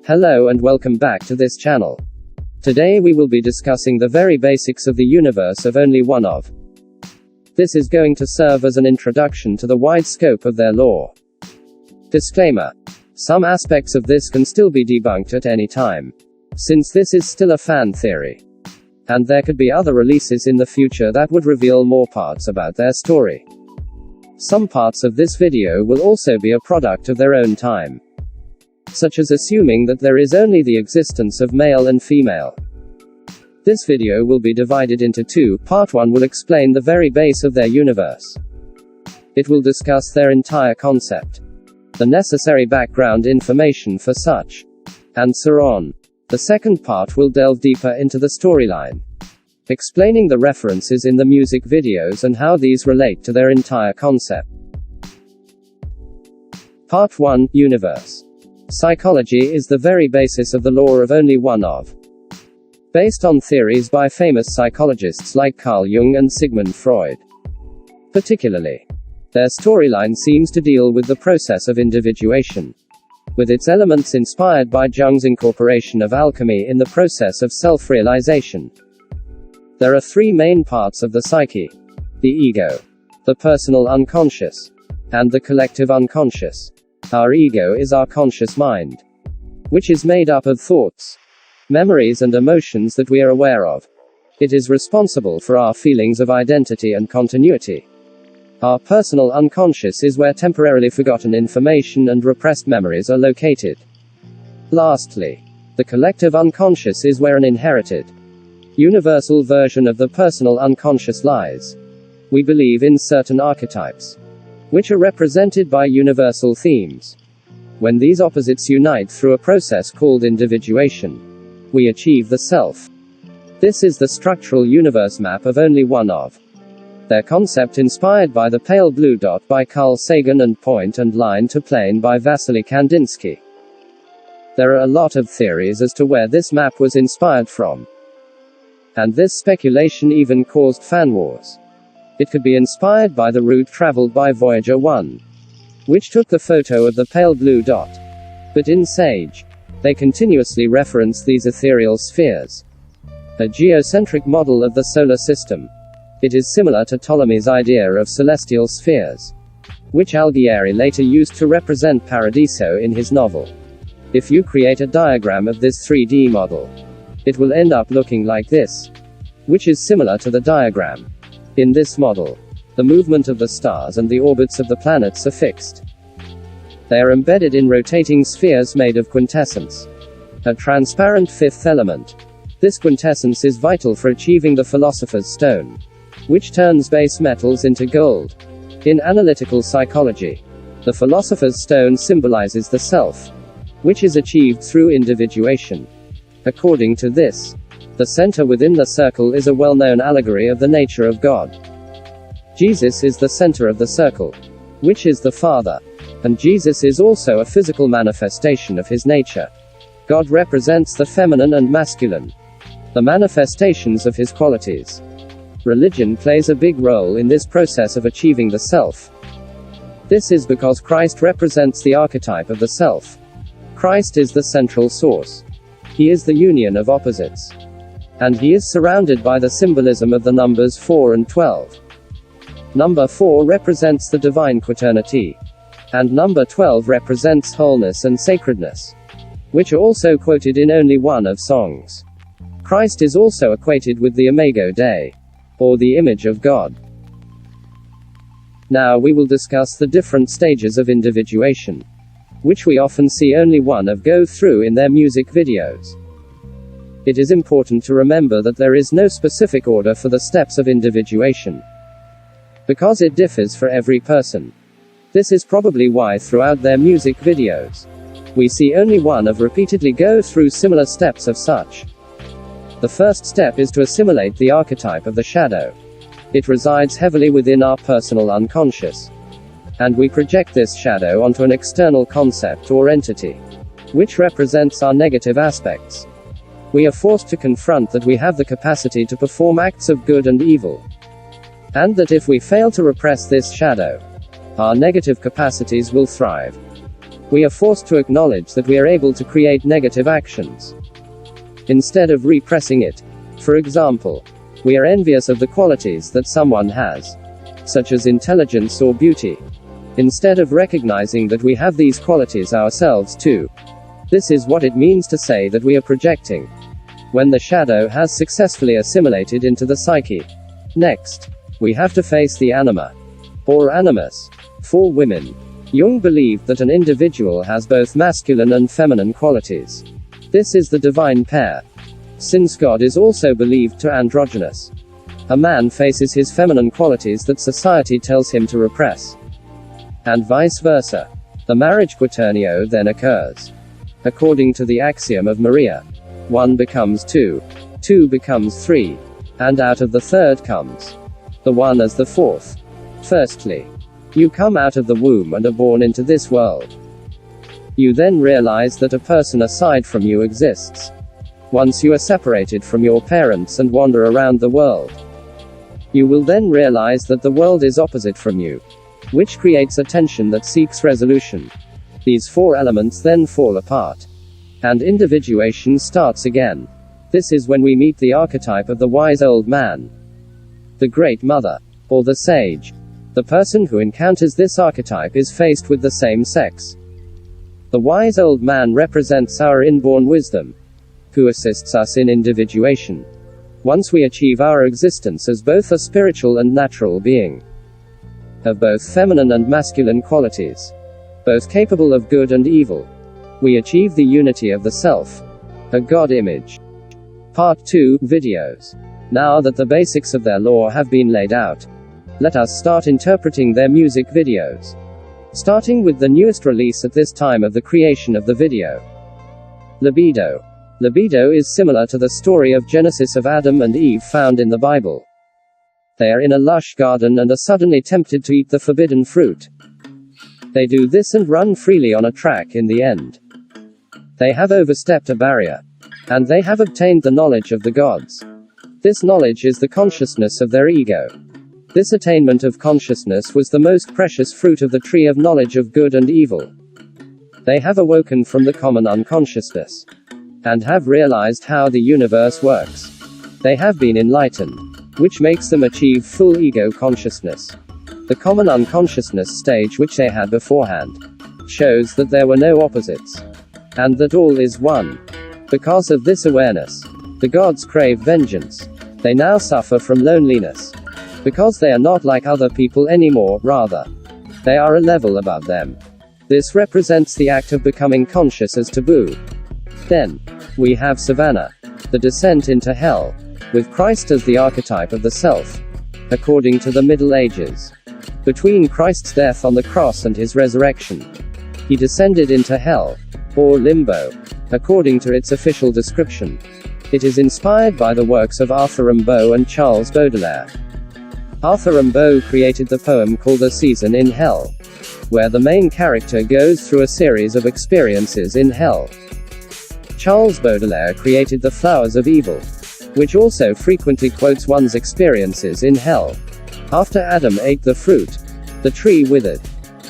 Hello and welcome back to this channel. Today we will be discussing the very basics of the universe of OnlyOneOf. This is going to serve as an introduction to the wide scope of their lore. Disclaimer. Some aspects of this can still be debunked at any time, since this is still a fan theory. And there could be other releases in the future that would reveal more parts about their story. Some parts of this video will also be a product of their own time, such as assuming that there is only the existence of male and female. This video will be divided into two. Part 1 will explain the very base of their universe. It will discuss their entire concept, the necessary background information for such, and so on. The second part will delve deeper into the storyline, explaining the references in the music videos and how these relate to their entire concept. Part 1: Universe. Psychology is the very basis of the lore of OnlyOneOf. Based on theories by famous psychologists like Carl Jung and Sigmund Freud. Particularly, their storyline seems to deal with the process of individuation, with its elements inspired by Jung's incorporation of alchemy in the process of self-realization. There are three main parts of the psyche: the ego, the personal unconscious, and the collective unconscious. Our ego is our conscious mind, which is made up of thoughts, memories and emotions that we are aware of. It is responsible for our feelings of identity and continuity. Our personal unconscious is where temporarily forgotten information and repressed memories are located. Lastly, the collective unconscious is where an inherited, universal version of the personal unconscious lies. We believe in certain archetypes, which are represented by universal themes. When these opposites unite through a process called individuation, we achieve the self. This is the structural universe map of OnlyOneOf. Their concept inspired by the pale blue dot by Carl Sagan and point and line to plane by Vasily Kandinsky. There are a lot of theories as to where this map was inspired from, and this speculation even caused fan wars. It could be inspired by the route traveled by Voyager 1, which took the photo of the pale blue dot. But in Sage, they continuously reference these ethereal spheres, a geocentric model of the solar system. It is similar to Ptolemy's idea of celestial spheres, which Alighieri later used to represent Paradiso in his novel. If you create a diagram of this 3D model, it will end up looking like this, which is similar to the diagram. In this model, the movement of the stars and the orbits of the planets are fixed. They are embedded in rotating spheres made of quintessence, a transparent fifth element. This quintessence is vital for achieving the philosopher's stone, which turns base metals into gold. In analytical psychology, the philosopher's stone symbolizes the self, which is achieved through individuation. According to this, the center within the circle is a well-known allegory of the nature of God. Jesus is the center of the circle, which is the Father, and Jesus is also a physical manifestation of his nature. God represents the feminine and masculine, the manifestations of his qualities. Religion plays a big role in this process of achieving the self. This is because Christ represents the archetype of the self. Christ is the central source. He is the union of opposites, and he is surrounded by the symbolism of the numbers 4 and 12. Number 4 represents the divine quaternity, and number 12 represents wholeness and sacredness, which are also quoted in OnlyOneOf songs. Christ is also equated with the Imago Dei, or the image of God. Now we will discuss the different stages of individuation, which we often see OnlyOneOf go through in their music videos. It is important to remember that there is no specific order for the steps of individuation, because it differs for every person. This is probably why throughout their music videos, we see OnlyOneOf repeatedly go through similar steps of such. The first step is to assimilate the archetype of the shadow. It resides heavily within our personal unconscious, and we project this shadow onto an external concept or entity, which represents our negative aspects. We are forced to confront that we have the capacity to perform acts of good and evil, and that if we fail to repress this shadow, our negative capacities will thrive. we are forced to acknowledge that we are able to create negative actions. Instead of repressing it. For example, we are envious of the qualities that someone has, such as intelligence or beauty, instead of recognizing that we have these qualities ourselves too. This is what it means to say that we are projecting, when the shadow has successfully assimilated into the psyche. Next, we have to face the anima, or animus. For women, Jung believed that an individual has both masculine and feminine qualities. This is the divine pair. Since God is also believed to androgynous, a man faces his feminine qualities that society tells him to repress, and vice versa. The marriage quaternio then occurs. According to the axiom of Maria, 1 becomes 2, 2 becomes 3, and out of the third comes the one as the fourth. Firstly, you come out of the womb and are born into this world. You then realize that a person aside from you exists. Once you are separated from your parents and wander around the world, you will then realize that the world is opposite from you, which creates a tension that seeks resolution. These 4 elements then fall apart, and individuation starts again. This is when we meet the archetype of the wise old man, the great mother, or the sage. The person who encounters this archetype is faced with the same sex. The wise old man represents our inborn wisdom, who assists us in individuation. Once we achieve our existence as both a spiritual and natural being, of both feminine and masculine qualities, both capable of good and evil, we achieve the unity of the self, a God image. Part 2, Videos. Now that the basics of their lore have been laid out, let us start interpreting their music videos. Starting with the newest release at this time of the creation of the video. Libido. Libido is similar to the story of Genesis of Adam and Eve found in the Bible. They are in a lush garden and are suddenly tempted to eat the forbidden fruit. They do this and run freely on a track in the end. They have overstepped a barrier, and they have obtained the knowledge of the gods. This knowledge is the consciousness of their ego. This attainment of consciousness was the most precious fruit of the tree of knowledge of good and evil. They have awoken from the common unconsciousness, and have realized how the universe works. They have been enlightened, which makes them achieve full ego consciousness. The common unconsciousness stage which they had beforehand shows that there were no opposites, and that all is one. Because of this awareness, the gods crave vengeance. They now suffer from loneliness, because they are not like other people anymore, rather, they are a level above them. This represents the act of becoming conscious as taboo. Then, we have Savannah, the descent into hell, with Christ as the archetype of the self, according to the Middle Ages. Between Christ's death on the cross and his resurrection, he descended into hell, or limbo, according to its official description. It is inspired by the works of Arthur Rimbaud and Charles Baudelaire. Arthur Rimbaud created the poem called A Season in Hell, where the main character goes through a series of experiences in hell. Charles Baudelaire created The Flowers of Evil, which also frequently quotes one's experiences in hell. After Adam ate the fruit, the tree withered.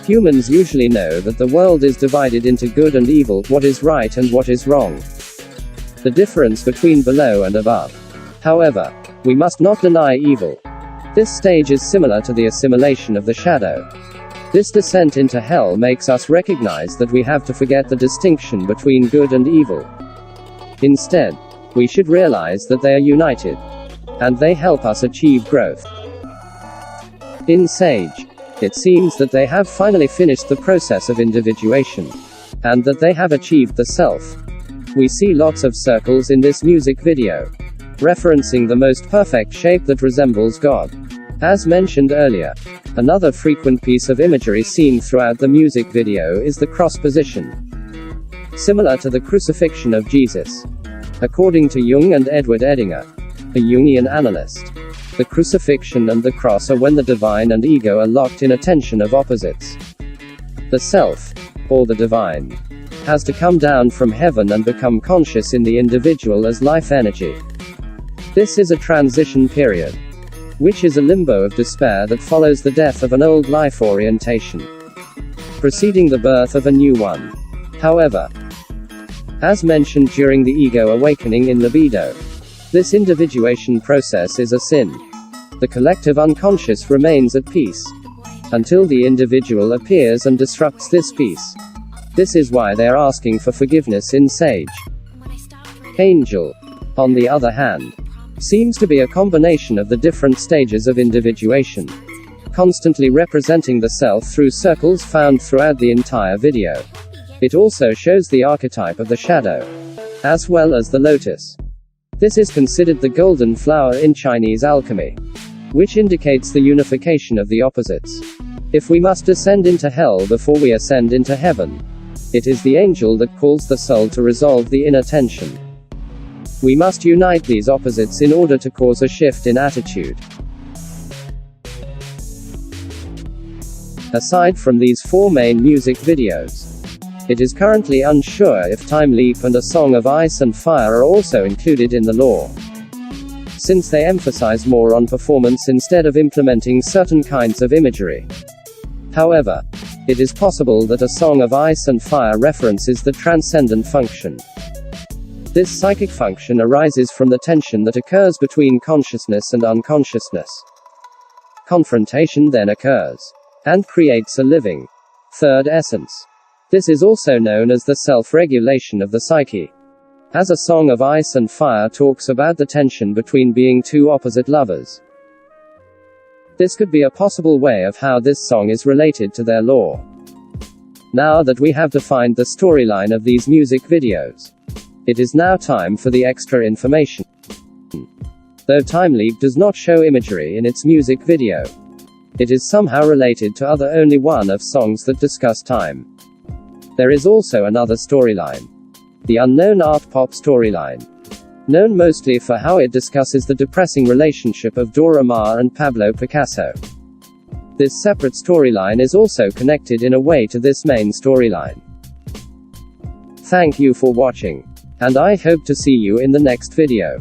Humans usually know that the world is divided into good and evil, what is right and what is wrong, the difference between below and above. However, we must not deny evil. This stage is similar to the assimilation of the shadow. This descent into hell makes us recognize that we have to forget the distinction between good and evil. Instead, we should realize that they are united, and they help us achieve growth. In Sage, it seems that they have finally finished the process of individuation, and that they have achieved the self. We see lots of circles in this music video, referencing the most perfect shape that resembles God. As mentioned earlier, another frequent piece of imagery seen throughout the music video is the cross position, similar to the crucifixion of Jesus. According to Jung and Edward Edinger, a Jungian analyst, the crucifixion and the cross are when the divine and ego are locked in a tension of opposites. The self, or the divine, has to come down from heaven and become conscious in the individual as life energy. This is a transition period, which is a limbo of despair that follows the death of an old life orientation. preceding the birth of a new one. However, as mentioned during the ego awakening in libido, this individuation process is a sin. The collective unconscious remains at peace until the individual appears and disrupts this peace. This is why they are asking for forgiveness in Sage. Angel, on the other hand, seems to be a combination of the different stages of individuation, constantly representing the self through circles found throughout the entire video. It also shows the archetype of the shadow, as well as the lotus. This is considered the golden flower in Chinese alchemy, which indicates the unification of the opposites. If we must ascend into hell before we ascend into heaven, it is the angel that calls the soul to resolve the inner tension. We must unite these opposites in order to cause a shift in attitude. Aside from these 4 main music videos, it is currently unsure if Time Leap and A Song of Ice and Fire are also included in the lore, since they emphasize more on performance instead of implementing certain kinds of imagery. However, it is possible that A Song of Ice and Fire references the transcendent function. This psychic function arises from the tension that occurs between consciousness and unconsciousness. Confrontation then occurs, and creates a living third essence. This is also known as the self-regulation of the psyche, as A Song of Ice and Fire talks about the tension between being 2 opposite lovers. This could be a possible way of how this song is related to their lore. Now that we have defined the storyline of these music videos, it is now time for the extra information. Though Time Leap does not show imagery in its music video, it is somehow related to other OnlyOneOf songs that discuss time. There is also another storyline, the unknown art pop storyline, known mostly for how it discusses the depressing relationship of Dora Maar and Pablo Picasso. This separate storyline is also connected in a way to this main storyline. Thank you for watching, and I hope to see you in the next video.